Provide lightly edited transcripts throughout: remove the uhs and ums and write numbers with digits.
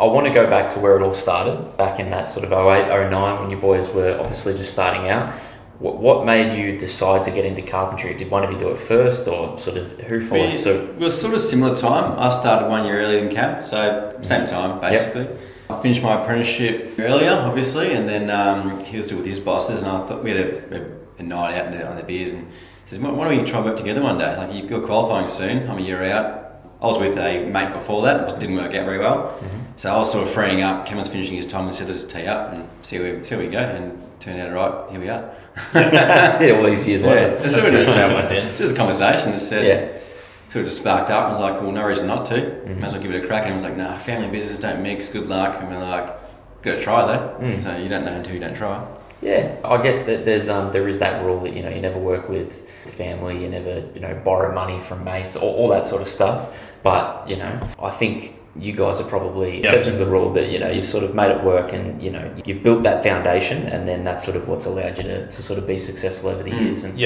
I want to go back to where it all started, back in that sort of 08, 09, when you boys were obviously just starting out. What made you decide to get into carpentry? Did one of you do it first, or sort of who followed suit? It was sort of similar time. I started 1 year earlier than Cam, so same time basically. Yep. I finished my apprenticeship earlier, obviously, and then he was still with his bosses, and I thought we had a night out on the beers, and he says, "Why don't we try and work together one day? Like, you're qualifying soon. I'm a year out." I was with a mate before that, it didn't work out very well. Mm-hmm. So I was sort of freeing up. Cam was finishing his time and said, "Let's tee up and see where we go." And turned out right. Here we are. That's it. All these years later. Just a conversation. Just said, sort of just sparked up. I was like, "Well, no reason not to. Mm-hmm. Might as well give it a crack." And he was like, "No, family business don't mix. Good luck." And we're like, "Got to try though." Mm. So you don't know until you don't try. Yeah, I guess that there is that rule that you never work with family, you never borrow money from mates, all that sort of stuff. But I think you guys are probably exception to the rule that you've sort of made it work, and you've built that foundation, and then that's sort of what's allowed you to sort of be successful over the years. And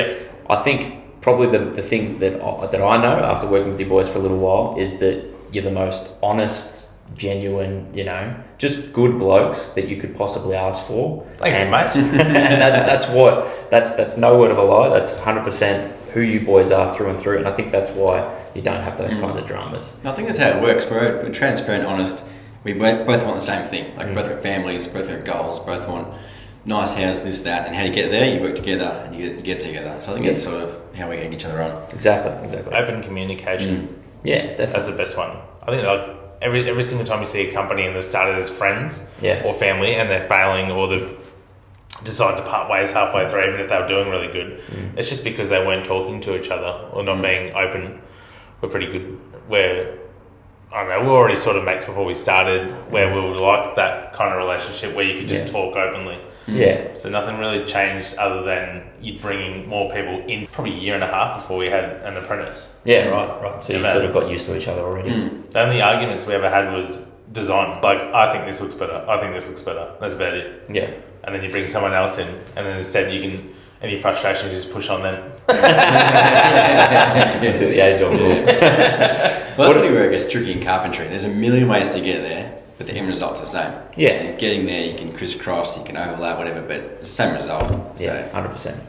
I think probably the thing that I know after working with you boys for a little while is that you're the most honest, genuine, just good blokes that you could possibly ask for. Thanks, mate. And that's no word of a lie. That's 100% who you boys are through and through. And I think that's why you don't have those kinds of dramas. I think that's how it works. We're transparent, honest. We both want the same thing. Like both got families, both got goals, both want nice houses, this, that. And how do you get there? You work together and you get together. So I think that's sort of how we get each other on. Exactly. Open communication. Yeah, definitely. That's the best one. I think like every single time you see a company and they've started as friends or family and they're failing, or they've decided to part ways halfway through, even if they were doing really good, it's just because they weren't talking to each other or not being open. We're pretty good. I don't know, we were already sort of mates before we started, where we would like that kind of relationship where you could just talk openly. Yeah. So nothing really changed other than you bringing more people in, probably a year and a half before we had an apprentice. Yeah, right. So you sort of got used to each other already. The only arguments we ever had was design. Like, I think this looks better. I think this looks better. That's about it. Yeah. And then you bring someone else in, and then instead you can, any frustration, you just push on them. It's at the age of Well, that's really where it gets tricky in carpentry. There's a million ways to get there, but the end result's the same. Yeah. And getting there, you can crisscross, you can overlap, whatever, but it's the same result. Yeah, 100%.